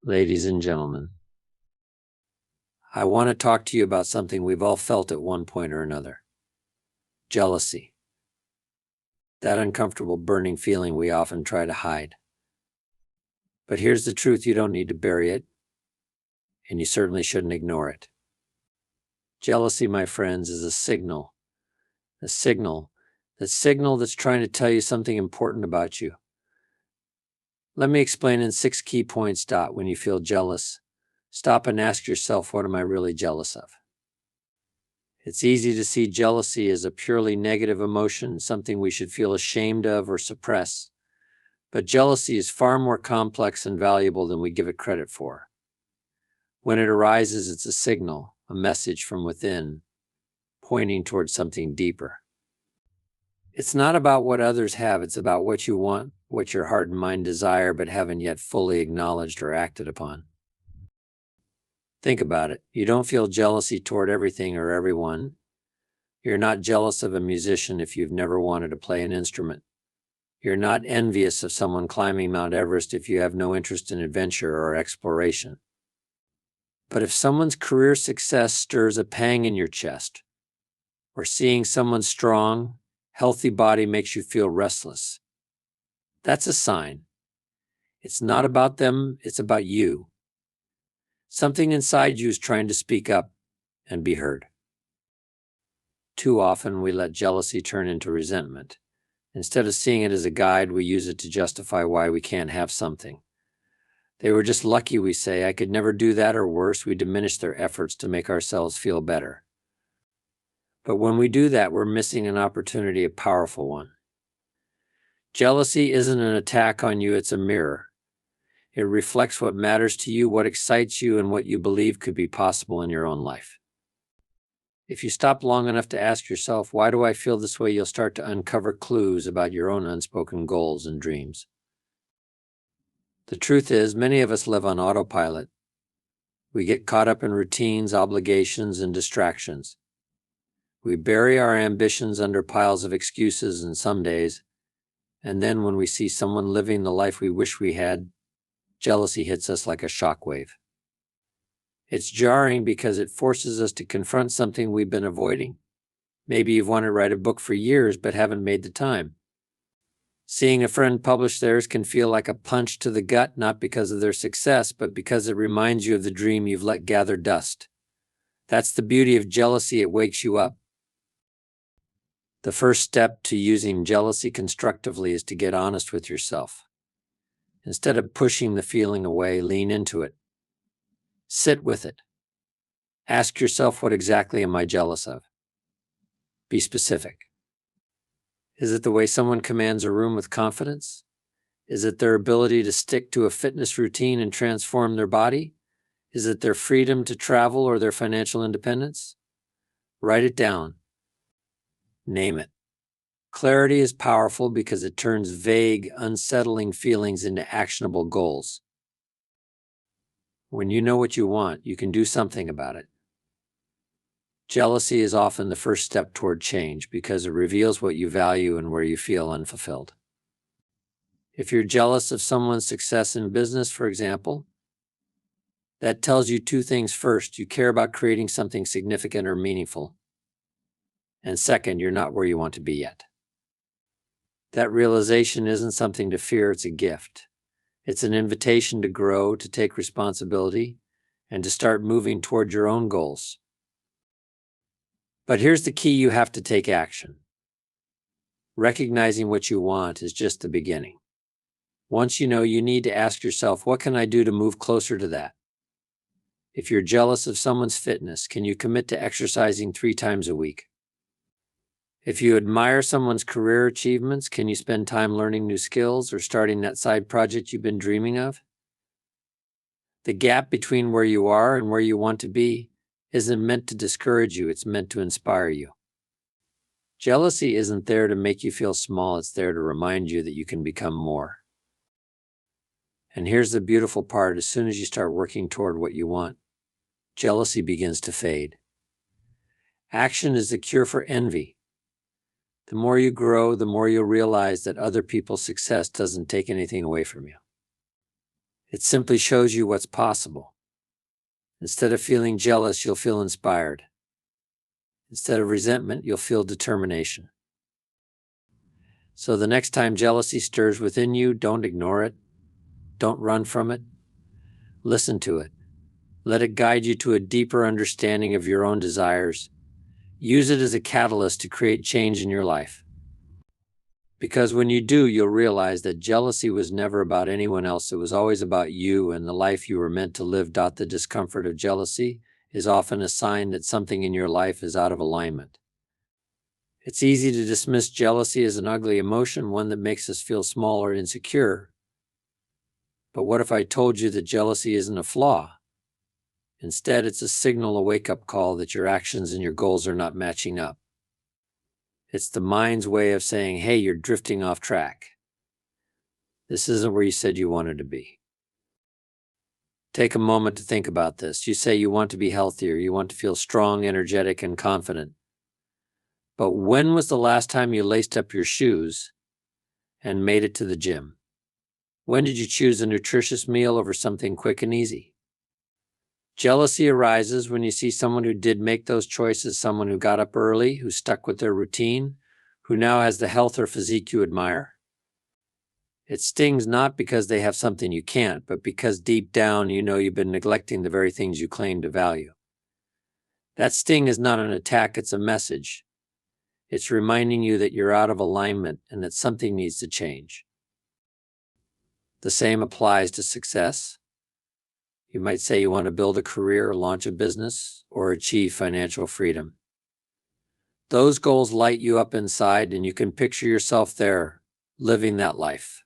Ladies and gentlemen, I want to talk to you about something we've all felt at one point or another. Jealousy. That uncomfortable burning feeling we often try to hide. But here's the truth: you don't need to bury it, and you certainly shouldn't ignore it. Jealousy, my friends, is a signal. A signal that's trying to tell you something important about you. Let me explain in 6 key points. When you feel jealous, stop and ask yourself, what am I really jealous of? It's easy to see jealousy as a purely negative emotion, something we should feel ashamed of or suppress. But jealousy is far more complex and valuable than we give it credit for. When it arises, it's a signal, a message from within, pointing towards something deeper. It's not about what others have, it's about what you want, what your heart and mind desire but haven't yet fully acknowledged or acted upon. Think about it. You don't feel jealousy toward everything or everyone. You're not jealous of a musician if you've never wanted to play an instrument. You're not envious of someone climbing Mount Everest if you have no interest in adventure or exploration. But if someone's career success stirs a pang in your chest, or seeing someone's strong, healthy body makes you feel restless, that's a sign. It's not about them, it's about you. Something inside you is trying to speak up and be heard. Too often we let jealousy turn into resentment. Instead of seeing it as a guide, we use it to justify why we can't have something. They were just lucky, we say. I could never do that, or worse, we diminish their efforts to make ourselves feel better. But when we do that, we're missing an opportunity, a powerful one. Jealousy isn't an attack on you, it's a mirror. It reflects what matters to you, what excites you, and what you believe could be possible in your own life. If you stop long enough to ask yourself, why do I feel this way, you'll start to uncover clues about your own unspoken goals and dreams. The truth is, many of us live on autopilot. We get caught up in routines, obligations, and distractions. We bury our ambitions under piles of excuses and some days, and then when we see someone living the life we wish we had, jealousy hits us like a shockwave. It's jarring because it forces us to confront something we've been avoiding. Maybe you've wanted to write a book for years but haven't made the time. Seeing a friend publish theirs can feel like a punch to the gut, not because of their success, but because it reminds you of the dream you've let gather dust. That's the beauty of jealousy, it wakes you up. The first step to using jealousy constructively is to get honest with yourself. Instead of pushing the feeling away, lean into it. Sit with it. Ask yourself, what exactly am I jealous of? Be specific. Is it the way someone commands a room with confidence? Is it their ability to stick to a fitness routine and transform their body? Is it their freedom to travel or their financial independence? Write it down. Name it. Clarity is powerful because it turns vague, unsettling feelings into actionable goals. When you know what you want, you can do something about it. Jealousy is often the first step toward change because it reveals what you value and where you feel unfulfilled. If you're jealous of someone's success in business, for example, that tells you 2 things. First, you care about creating something significant or meaningful. And second, you're not where you want to be yet. That realization isn't something to fear, it's a gift. It's an invitation to grow, to take responsibility, and to start moving toward your own goals. But here's the key: you have to take action. Recognizing what you want is just the beginning. Once you know, you need to ask yourself, what can I do to move closer to that? If you're jealous of someone's fitness, can you commit to exercising 3 times a week? If you admire someone's career achievements, can you spend time learning new skills or starting that side project you've been dreaming of? The gap between where you are and where you want to be isn't meant to discourage you, it's meant to inspire you. Jealousy isn't there to make you feel small, it's there to remind you that you can become more. And here's the beautiful part: as soon as you start working toward what you want, jealousy begins to fade. Action is the cure for envy. The more you grow, the more you'll realize that other people's success doesn't take anything away from you. It simply shows you what's possible. Instead of feeling jealous, you'll feel inspired. Instead of resentment, you'll feel determination. So the next time jealousy stirs within you, don't ignore it. Don't run from it. Listen to it. Let it guide you to a deeper understanding of your own desires. Use it as a catalyst to create change in your life. Because when you do, you'll realize that jealousy was never about anyone else. It was always about you and the life you were meant to live. The discomfort of jealousy is often a sign that something in your life is out of alignment. It's easy to dismiss jealousy as an ugly emotion, one that makes us feel small or insecure. But what if I told you that jealousy isn't a flaw? Instead, it's a signal, a wake-up call that your actions and your goals are not matching up. It's the mind's way of saying, hey, you're drifting off track. This isn't where you said you wanted to be. Take a moment to think about this. You say you want to be healthier, you want to feel strong, energetic, and confident. But when was the last time you laced up your shoes and made it to the gym? When did you choose a nutritious meal over something quick and easy? Jealousy arises when you see someone who did make those choices, someone who got up early, who stuck with their routine, who now has the health or physique you admire. It stings not because they have something you can't, but because deep down you know you've been neglecting the very things you claim to value. That sting is not an attack, it's a message. It's reminding you that you're out of alignment and that something needs to change. The same applies to success. You might say you want to build a career, launch a business, or achieve financial freedom. Those goals light you up inside, and you can picture yourself there, living that life.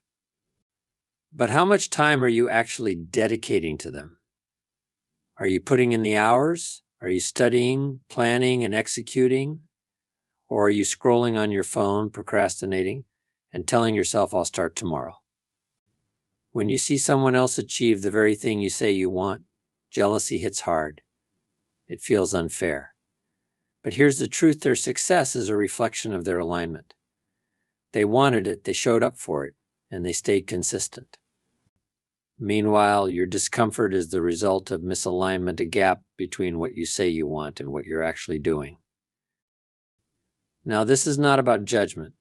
But how much time are you actually dedicating to them? Are you putting in the hours? Are you studying, planning, and executing? Or are you scrolling on your phone, procrastinating, and telling yourself, I'll start tomorrow? When you see someone else achieve the very thing you say you want, jealousy hits hard. It feels unfair. But here's the truth, their success is a reflection of their alignment. They wanted it, they showed up for it, and they stayed consistent. Meanwhile, your discomfort is the result of misalignment, a gap between what you say you want and what you're actually doing. Now, this is not about judgment.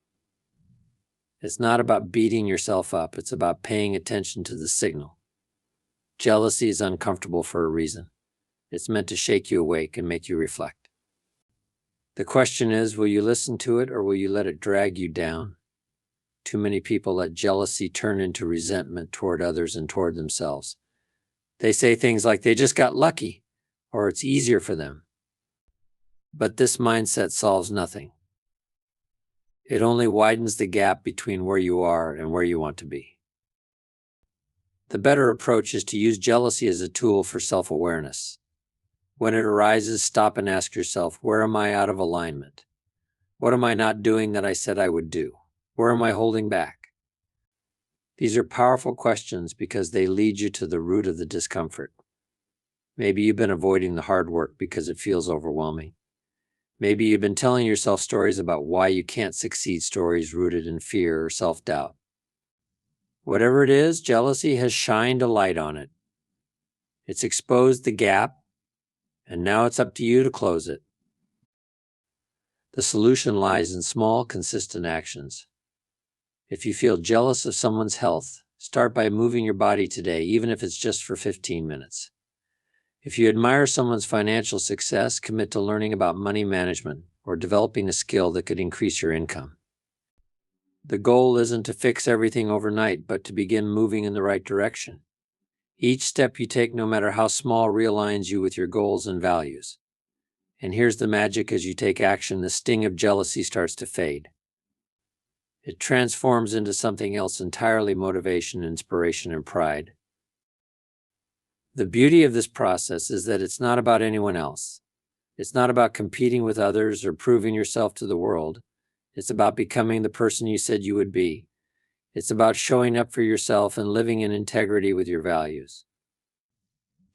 It's not about beating yourself up. It's about paying attention to the signal. Jealousy is uncomfortable for a reason. It's meant to shake you awake and make you reflect. The question is, will you listen to it or will you let it drag you down? Too many people let jealousy turn into resentment toward others and toward themselves. They say things like they just got lucky or it's easier for them. But this mindset solves nothing. It only widens the gap between where you are and where you want to be. The better approach is to use jealousy as a tool for self-awareness. When it arises, stop and ask yourself, where am I out of alignment? What am I not doing that I said I would do? Where am I holding back? These are powerful questions because they lead you to the root of the discomfort. Maybe you've been avoiding the hard work because it feels overwhelming. Maybe you've been telling yourself stories about why you can't succeed, stories rooted in fear or self-doubt. Whatever it is, jealousy has shined a light on it. It's exposed the gap, and now it's up to you to close it. The solution lies in small, consistent actions. If you feel jealous of someone's health, start by moving your body today, even if it's just for 15 minutes. If you admire someone's financial success, commit to learning about money management or developing a skill that could increase your income. The goal isn't to fix everything overnight, but to begin moving in the right direction. Each step you take, no matter how small, realigns you with your goals and values. And here's the magic: as you take action, the sting of jealousy starts to fade. It transforms into something else entirely: motivation, inspiration, and pride. The beauty of this process is that it's not about anyone else. It's not about competing with others or proving yourself to the world. It's about becoming the person you said you would be. It's about showing up for yourself and living in integrity with your values.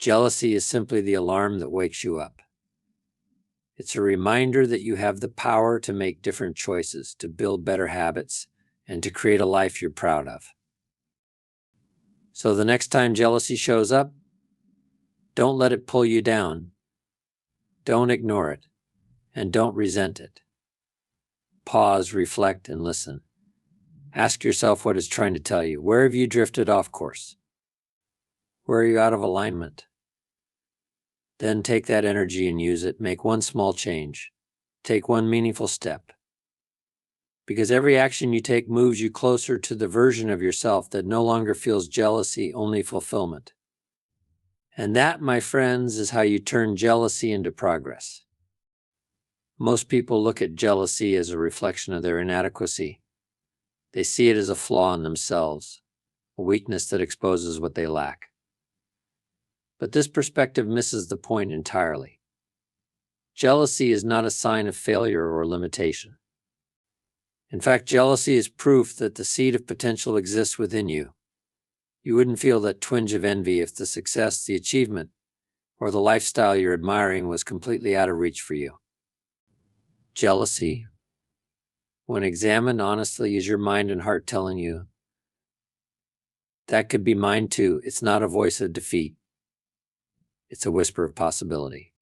Jealousy is simply the alarm that wakes you up. It's a reminder that you have the power to make different choices, to build better habits, and to create a life you're proud of. So the next time jealousy shows up, don't let it pull you down. Don't ignore it, and don't resent it. Pause, reflect, and listen. Ask yourself what it's trying to tell you. Where have you drifted off course? Where are you out of alignment? Then take that energy and use it. Make one small change. Take one meaningful step. Because every action you take moves you closer to the version of yourself that no longer feels jealousy, only fulfillment. And that, my friends, is how you turn jealousy into progress. Most people look at jealousy as a reflection of their inadequacy. They see it as a flaw in themselves, a weakness that exposes what they lack. But this perspective misses the point entirely. Jealousy is not a sign of failure or limitation. In fact, jealousy is proof that the seed of potential exists within you. You wouldn't feel that twinge of envy if the success, the achievement, or the lifestyle you're admiring was completely out of reach for you. Jealousy, when examined honestly, is your mind and heart telling you, that could be mine too. It's not a voice of defeat. It's a whisper of possibility.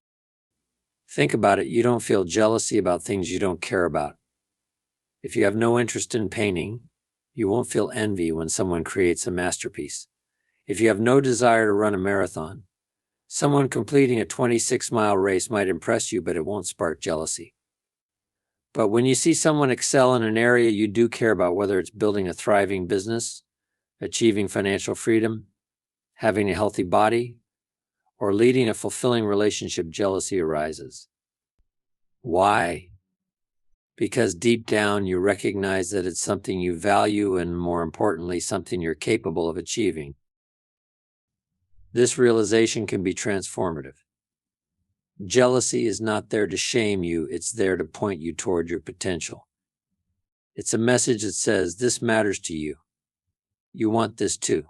Think about it. You don't feel jealousy about things you don't care about. If you have no interest in painting, you won't feel envy when someone creates a masterpiece. If you have no desire to run a marathon, someone completing a 26-mile race might impress you, but it won't spark jealousy. But when you see someone excel in an area you do care about, whether it's building a thriving business, achieving financial freedom, having a healthy body, or leading a fulfilling relationship, jealousy arises. Why? Because deep down you recognize that it's something you value and, more importantly, something you're capable of achieving. This realization can be transformative. Jealousy is not there to shame you, it's there to point you toward your potential. It's a message that says, this matters to you. You want this too.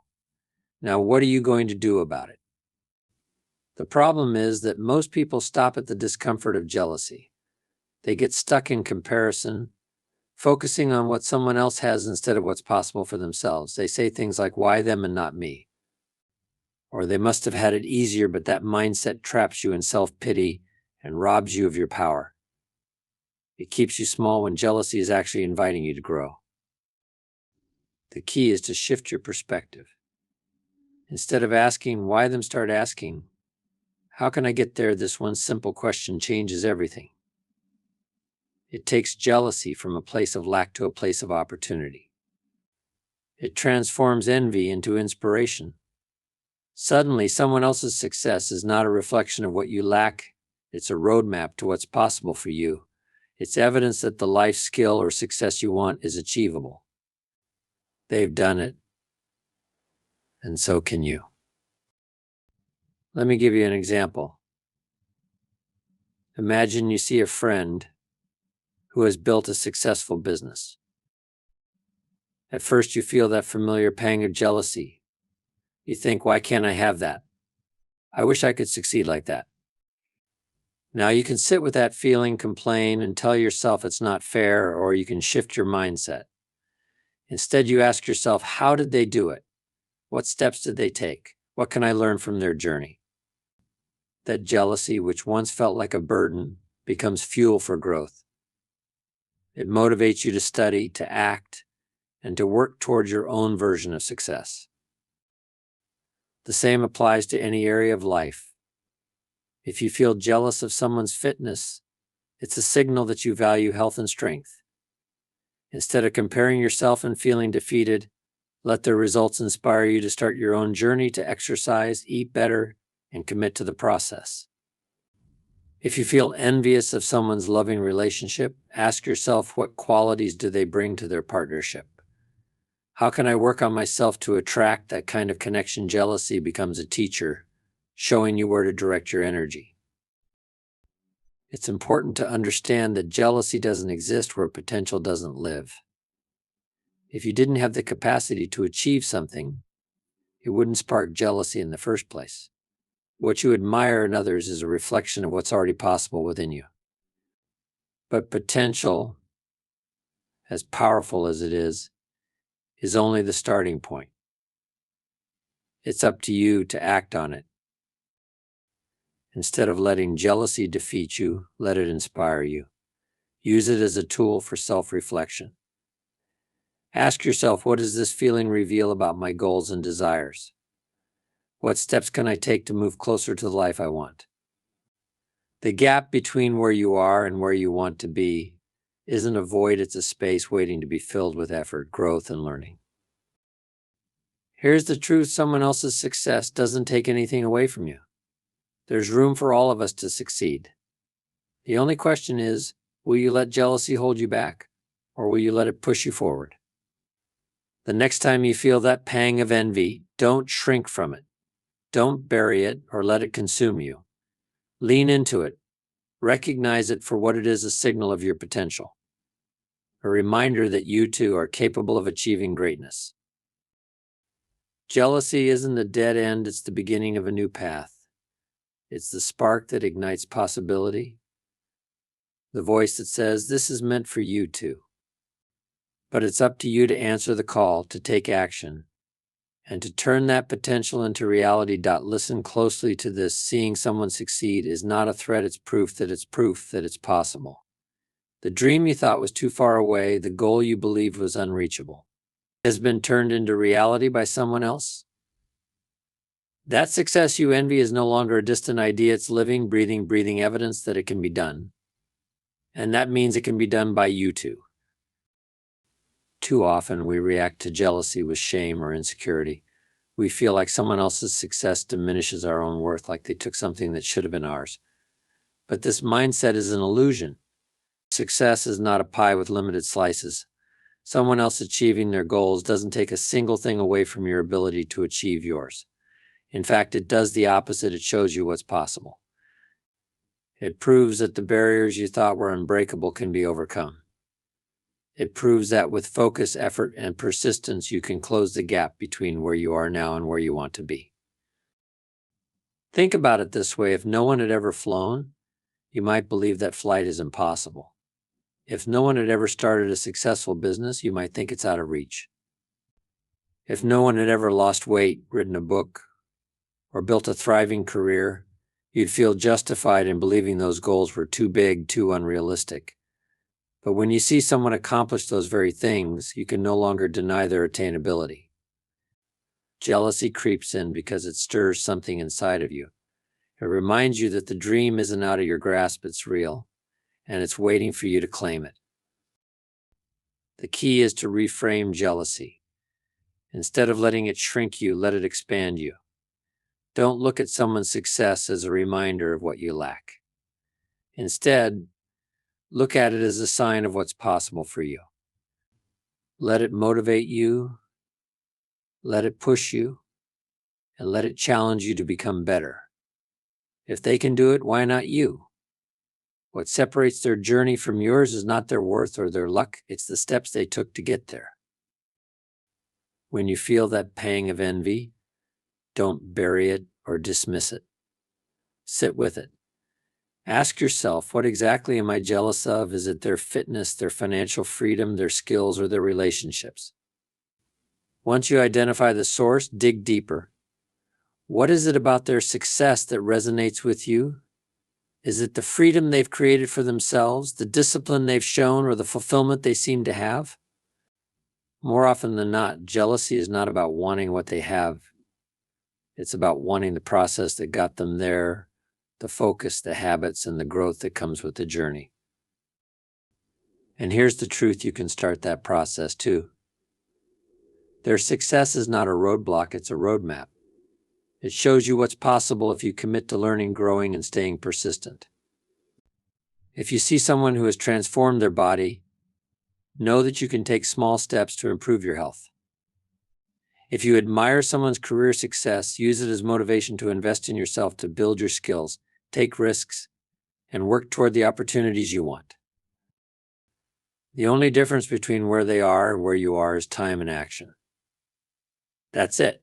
Now, what are you going to do about it? The problem is that most people stop at the discomfort of jealousy. They get stuck in comparison, focusing on what someone else has instead of what's possible for themselves. They say things like, why them and not me? Or they must have had it easier, but that mindset traps you in self-pity and robs you of your power. It keeps you small when jealousy is actually inviting you to grow. The key is to shift your perspective. Instead of asking, why them, start asking, how can I get there? This one simple question changes everything. It takes jealousy from a place of lack to a place of opportunity. It transforms envy into inspiration. Suddenly, someone else's success is not a reflection of what you lack. It's a roadmap to what's possible for you. It's evidence that the life, skill, or success you want is achievable. They've done it, and so can you. Let me give you an example. Imagine you see a friend who has built a successful business. At first, you feel that familiar pang of jealousy. You think, why can't I have that? I wish I could succeed like that. Now you can sit with that feeling, complain, and tell yourself it's not fair, or you can shift your mindset. Instead, you ask yourself, how did they do it? What steps did they take? What can I learn from their journey? That jealousy, which once felt like a burden, becomes fuel for growth. It motivates you to study, to act, and to work towards your own version of success. The same applies to any area of life. If you feel jealous of someone's fitness, it's a signal that you value health and strength. Instead of comparing yourself and feeling defeated, let their results inspire you to start your own journey to exercise, eat better, and commit to the process. If you feel envious of someone's loving relationship, ask yourself, what qualities do they bring to their partnership? How can I work on myself to attract that kind of connection? Jealousy becomes a teacher, showing you where to direct your energy. It's important to understand that jealousy doesn't exist where potential doesn't live. If you didn't have the capacity to achieve something, it wouldn't spark jealousy in the first place. What you admire in others is a reflection of what's already possible within you. But potential, as powerful as it is only the starting point. It's up to you to act on it. Instead of letting jealousy defeat you, let it inspire you. Use it as a tool for self-reflection. Ask yourself, what does this feeling reveal about my goals and desires? What steps can I take to move closer to the life I want? The gap between where you are and where you want to be isn't a void, it's a space waiting to be filled with effort, growth, and learning. Here's the truth: someone else's success doesn't take anything away from you. There's room for all of us to succeed. The only question is, will you let jealousy hold you back, or will you let it push you forward? The next time you feel that pang of envy, don't shrink from it. Don't bury it or let it consume you. Lean into it. Recognize it for what it is: a signal of your potential. A reminder that you too are capable of achieving greatness. Jealousy isn't a dead end, it's the beginning of a new path. It's the spark that ignites possibility, the voice that says, this is meant for you too. But it's up to you to answer the call, to take action, and to turn that potential into reality. Listen closely to this: seeing someone succeed is not a threat, it's proof that it's possible. The dream you thought was too far away, the goal you believed was unreachable, has been turned into reality by someone else. That success you envy is no longer a distant idea, it's living, breathing evidence that it can be done. And that means it can be done by you too. Too often we react to jealousy with shame or insecurity. We feel like someone else's success diminishes our own worth, like they took something that should have been ours. But this mindset is an illusion. Success is not a pie with limited slices. Someone else achieving their goals doesn't take a single thing away from your ability to achieve yours. In fact, it does the opposite. It shows you what's possible. It proves that the barriers you thought were unbreakable can be overcome. It proves that with focus, effort, and persistence, you can close the gap between where you are now and where you want to be. Think about it this way: if no one had ever flown, you might believe that flight is impossible. If no one had ever started a successful business, you might think it's out of reach. If no one had ever lost weight, written a book, or built a thriving career, you'd feel justified in believing those goals were too big, too unrealistic. But when you see someone accomplish those very things, you can no longer deny their attainability. Jealousy creeps in because it stirs something inside of you. It reminds you that the dream isn't out of your grasp, it's real, and it's waiting for you to claim it. The key is to reframe jealousy. Instead of letting it shrink you, let it expand you. Don't look at someone's success as a reminder of what you lack. Instead, look at it as a sign of what's possible for you. Let it motivate you, let it push you, and let it challenge you to become better. If they can do it, why not you? What separates their journey from yours is not their worth or their luck, it's the steps they took to get there. When you feel that pang of envy, don't bury it or dismiss it. Sit with it. Ask yourself, what exactly am I jealous of? Is it their fitness, their financial freedom, their skills, or their relationships? Once you identify the source, dig deeper. What is it about their success that resonates with you? Is it the freedom they've created for themselves, the discipline they've shown, or the fulfillment they seem to have? More often than not, jealousy is not about wanting what they have. It's about wanting the process that got them there, the focus, the habits, and the growth that comes with the journey. And here's the truth: you can start that process too. Their success is not a roadblock, it's a roadmap. It shows you what's possible if you commit to learning, growing, and staying persistent. If you see someone who has transformed their body, know that you can take small steps to improve your health. If you admire someone's career success, use it as motivation to invest in yourself, to build your skills, take risks, and work toward the opportunities you want. The only difference between where they are and where you are is time and action. That's it.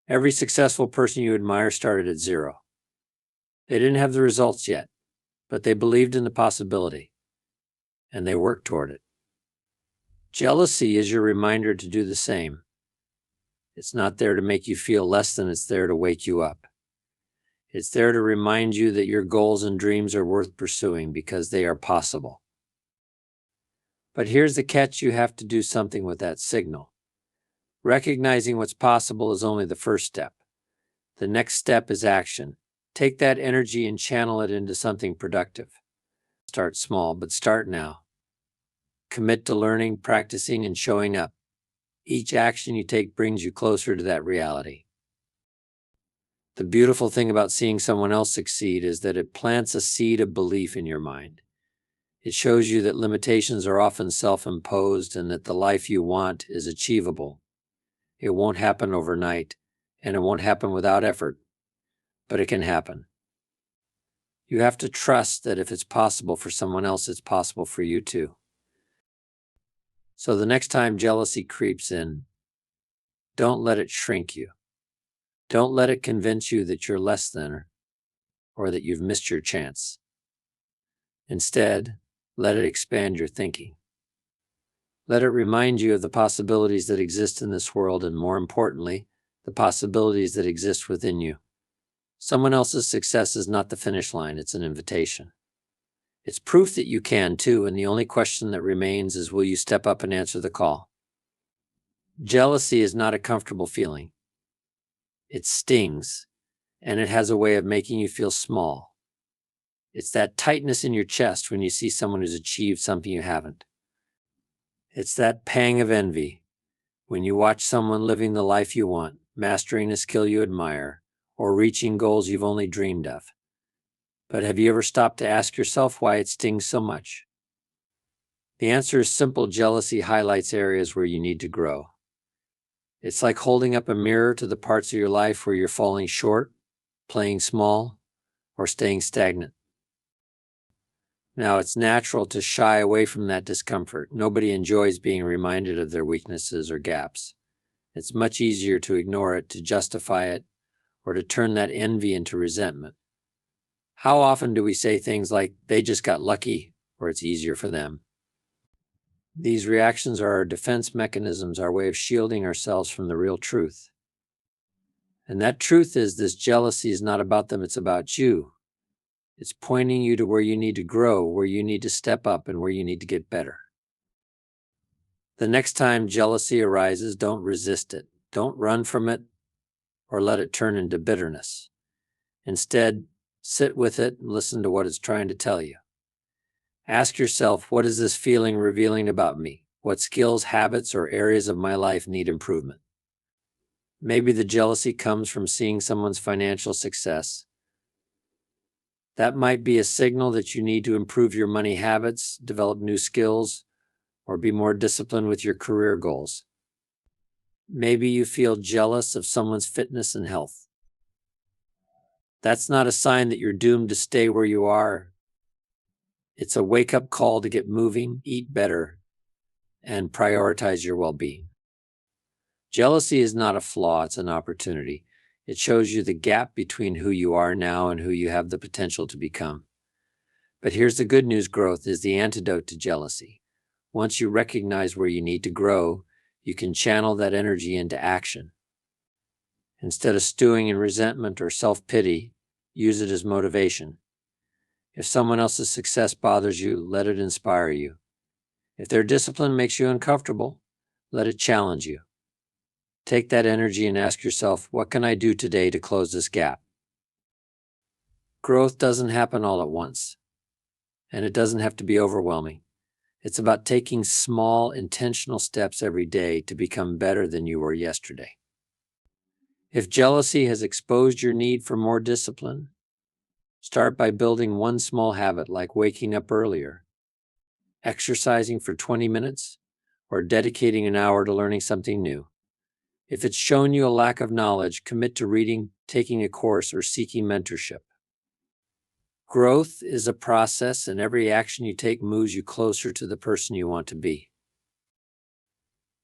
Every successful person you admire started at zero. They didn't have the results yet, but they believed in the possibility, and they worked toward it. Jealousy is your reminder to do the same. It's not there to make you feel less than, it's there to wake you up. It's there to remind you that your goals and dreams are worth pursuing because they are possible. But here's the catch: you have to do something with that signal. Recognizing what's possible is only the first step. The next step is action. Take that energy and channel it into something productive. Start small, but start now. Commit to learning, practicing, and showing up. Each action you take brings you closer to that reality. The beautiful thing about seeing someone else succeed is that it plants a seed of belief in your mind. It shows you that limitations are often self-imposed and that the life you want is achievable. It won't happen overnight, and it won't happen without effort, but it can happen. You have to trust that if it's possible for someone else, it's possible for you too. So the next time jealousy creeps in, don't let it shrink you. Don't let it convince you that you're less than or that you've missed your chance. Instead, let it expand your thinking. Let it remind you of the possibilities that exist in this world, and more importantly, the possibilities that exist within you. Someone else's success is not the finish line, it's an invitation. It's proof that you can too, and the only question that remains is, will you step up and answer the call? Jealousy is not a comfortable feeling. It stings, and it has a way of making you feel small. It's that tightness in your chest when you see someone who's achieved something you haven't. It's that pang of envy when you watch someone living the life you want, mastering a skill you admire, or reaching goals you've only dreamed of. But have you ever stopped to ask yourself why it stings so much? The answer is simple: jealousy highlights areas where you need to grow. It's like holding up a mirror to the parts of your life where you're falling short, playing small, or staying stagnant. Now, it's natural to shy away from that discomfort. Nobody enjoys being reminded of their weaknesses or gaps. It's much easier to ignore it, to justify it, or to turn that envy into resentment. How often do we say things like, they just got lucky, or it's easier for them? These reactions are our defense mechanisms, our way of shielding ourselves from the real truth. And that truth is, this jealousy is not about them, it's about you. It's pointing you to where you need to grow, where you need to step up, and where you need to get better. The next time jealousy arises, don't resist it. Don't run from it or let it turn into bitterness. Instead, sit with it and listen to what it's trying to tell you. Ask yourself, what is this feeling revealing about me? What skills, habits, or areas of my life need improvement? Maybe the jealousy comes from seeing someone's financial success. That might be a signal that you need to improve your money habits, develop new skills, or be more disciplined with your career goals. Maybe you feel jealous of someone's fitness and health. That's not a sign that you're doomed to stay where you are. It's a wake-up call to get moving, eat better, and prioritize your well-being. Jealousy is not a flaw, it's an opportunity. It shows you the gap between who you are now and who you have the potential to become. But here's the good news: growth is the antidote to jealousy. Once you recognize where you need to grow, you can channel that energy into action. Instead of stewing in resentment or self-pity, use it as motivation. If someone else's success bothers you, let it inspire you. If their discipline makes you uncomfortable, let it challenge you. Take that energy and ask yourself, what can I do today to close this gap? Growth doesn't happen all at once, and it doesn't have to be overwhelming. It's about taking small, intentional steps every day to become better than you were yesterday. If jealousy has exposed your need for more discipline, start by building one small habit, like waking up earlier, exercising for 20 minutes, or dedicating an hour to learning something new. If it's shown you a lack of knowledge, commit to reading, taking a course, or seeking mentorship. Growth is a process, and every action you take moves you closer to the person you want to be.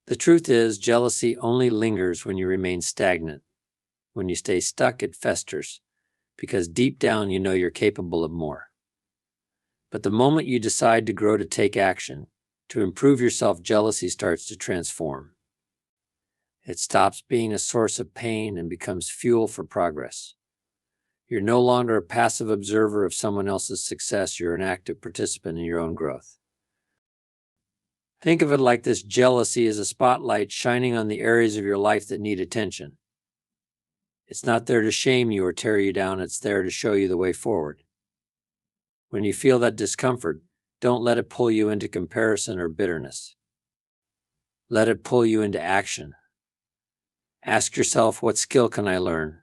The truth is, jealousy only lingers when you remain stagnant. When you stay stuck, it festers, because deep down you know you're capable of more. But the moment you decide to grow, to take action, to improve yourself, jealousy starts to transform. It stops being a source of pain and becomes fuel for progress. You're no longer a passive observer of someone else's success. You're an active participant in your own growth. Think of it like this: jealousy is a spotlight shining on the areas of your life that need attention. It's not there to shame you or tear you down. It's there to show you the way forward. When you feel that discomfort, don't let it pull you into comparison or bitterness. Let it pull you into action. Ask yourself, what skill can I learn?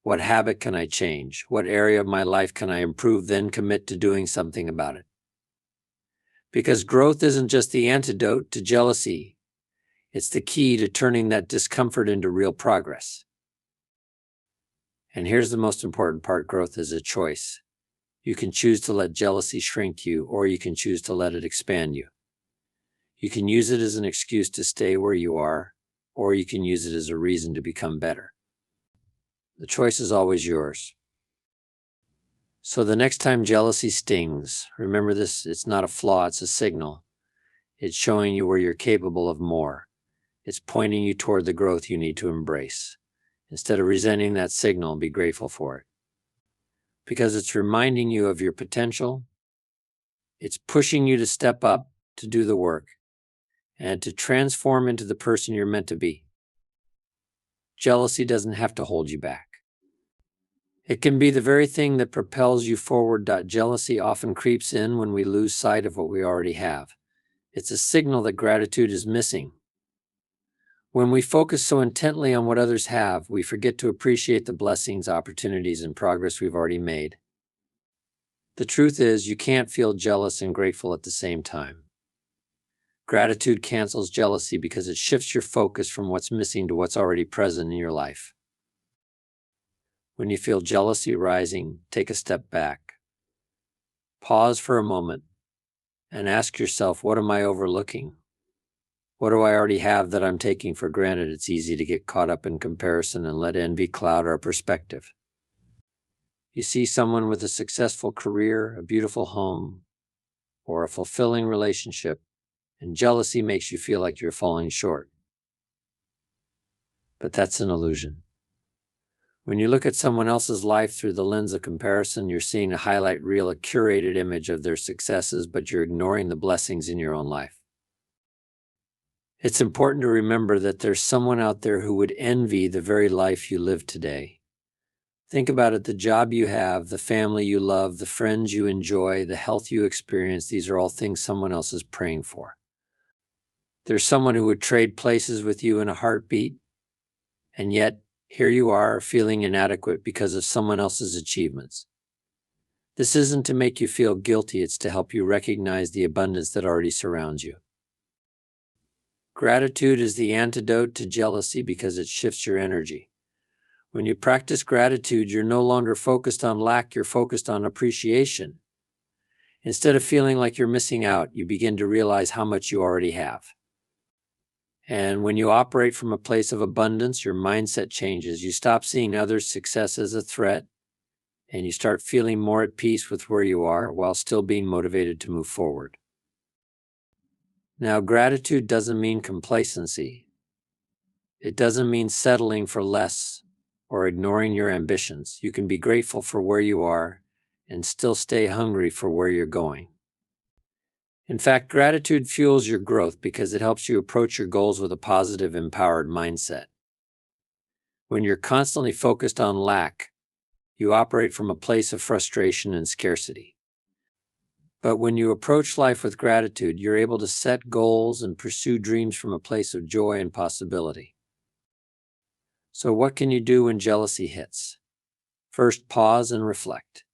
What habit can I change? What area of my life can I improve? Then commit to doing something about it. Because growth isn't just the antidote to jealousy. It's the key to turning that discomfort into real progress. And here's the most important part: growth is a choice. You can choose to let jealousy shrink you, or you can choose to let it expand you. You can use it as an excuse to stay where you are, or you can use it as a reason to become better. The choice is always yours. So the next time jealousy stings, remember this: it's not a flaw, it's a signal. It's showing you where you're capable of more. It's pointing you toward the growth you need to embrace. Instead of resenting that signal, be grateful for it. Because it's reminding you of your potential. It's pushing you to step up, to do the work, and to transform into the person you're meant to be. Jealousy doesn't have to hold you back. It can be the very thing that propels you forward. Jealousy often creeps in when we lose sight of what we already have. It's a signal that gratitude is missing. When we focus so intently on what others have, we forget to appreciate the blessings, opportunities, and progress we've already made. The truth is, you can't feel jealous and grateful at the same time. Gratitude cancels jealousy because it shifts your focus from what's missing to what's already present in your life. When you feel jealousy rising, take a step back. Pause for a moment and ask yourself, what am I overlooking? What do I already have that I'm taking for granted? It's easy to get caught up in comparison and let envy cloud our perspective. You see someone with a successful career, a beautiful home, or a fulfilling relationship, and jealousy makes you feel like you're falling short. But that's an illusion. When you look at someone else's life through the lens of comparison, you're seeing a highlight reel, a curated image of their successes, but you're ignoring the blessings in your own life. It's important to remember that there's someone out there who would envy the very life you live today. Think about it: the job you have, the family you love, the friends you enjoy, the health you experience. These are all things someone else is praying for. There's someone who would trade places with you in a heartbeat, and yet here you are feeling inadequate because of someone else's achievements. This isn't to make you feel guilty, it's to help you recognize the abundance that already surrounds you. Gratitude is the antidote to jealousy because it shifts your energy. When you practice gratitude, you're no longer focused on lack, you're focused on appreciation. Instead of feeling like you're missing out, you begin to realize how much you already have. And when you operate from a place of abundance, your mindset changes. You stop seeing others' success as a threat, and you start feeling more at peace with where you are while still being motivated to move forward. Now, gratitude doesn't mean complacency. It doesn't mean settling for less or ignoring your ambitions. You can be grateful for where you are and still stay hungry for where you're going. In fact, gratitude fuels your growth because it helps you approach your goals with a positive, empowered mindset. When you're constantly focused on lack, you operate from a place of frustration and scarcity. But when you approach life with gratitude, you're able to set goals and pursue dreams from a place of joy and possibility. So what can you do when jealousy hits? First, pause and reflect.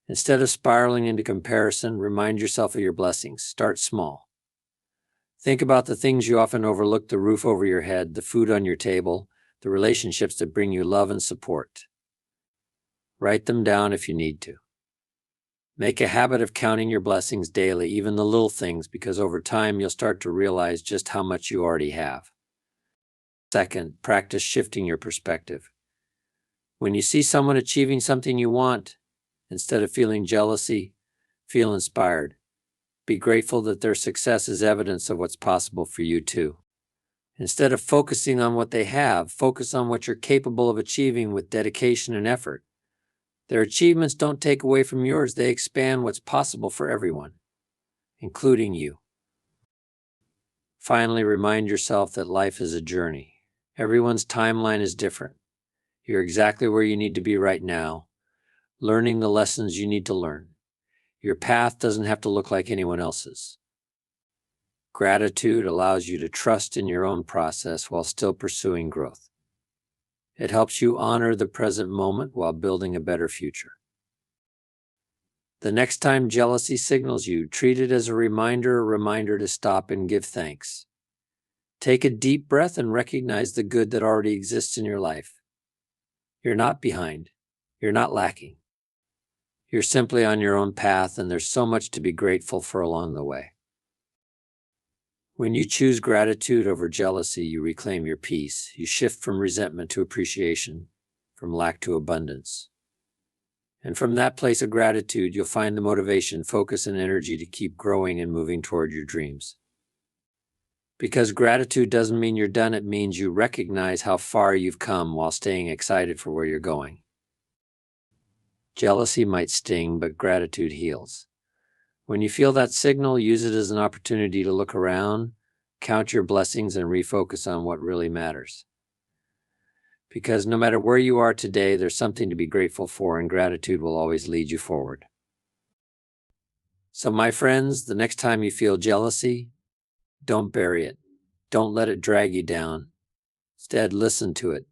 Instead of spiraling into comparison, remind yourself of your blessings. Start small. Think about the things you often overlook: the roof over your head, the food on your table, the relationships that bring you love and support. Write them down if you need to. Make a habit of counting your blessings daily, even the little things, because over time you'll start to realize just how much you already have. Second, practice shifting your perspective. When you see someone achieving something you want, instead of feeling jealousy, feel inspired. Be grateful that their success is evidence of what's possible for you too. Instead of focusing on what they have, focus on what you're capable of achieving with dedication and effort. Their achievements don't take away from yours, they expand what's possible for everyone, including you. Finally, remind yourself that life is a journey. Everyone's timeline is different. You're exactly where you need to be right now, learning the lessons you need to learn. Your path doesn't have to look like anyone else's. Gratitude allows you to trust in your own process while still pursuing growth. It helps you honor the present moment while building a better future. The next time jealousy signals you, treat it as a reminder to stop and give thanks. Take a deep breath and recognize the good that already exists in your life. You're not behind. You're not lacking. You're simply on your own path, and there's so much to be grateful for along the way. When you choose gratitude over jealousy, you reclaim your peace. You shift from resentment to appreciation, from lack to abundance. And from that place of gratitude, you'll find the motivation, focus, and energy to keep growing and moving toward your dreams. Because gratitude doesn't mean you're done, it means you recognize how far you've come while staying excited for where you're going. Jealousy might sting, but gratitude heals. When you feel that signal, use it as an opportunity to look around, count your blessings, and refocus on what really matters. Because no matter where you are today, there's something to be grateful for, and gratitude will always lead you forward. So, my friends, the next time you feel jealousy, don't bury it. Don't let it drag you down. Instead, listen to it.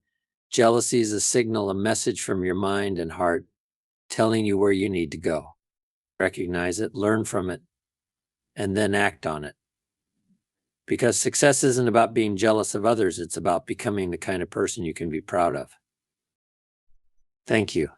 Jealousy is a signal, a message from your mind and heart telling you where you need to go. Recognize it, learn from it, and then act on it. Because success isn't about being jealous of others, it's about becoming the kind of person you can be proud of. Thank you.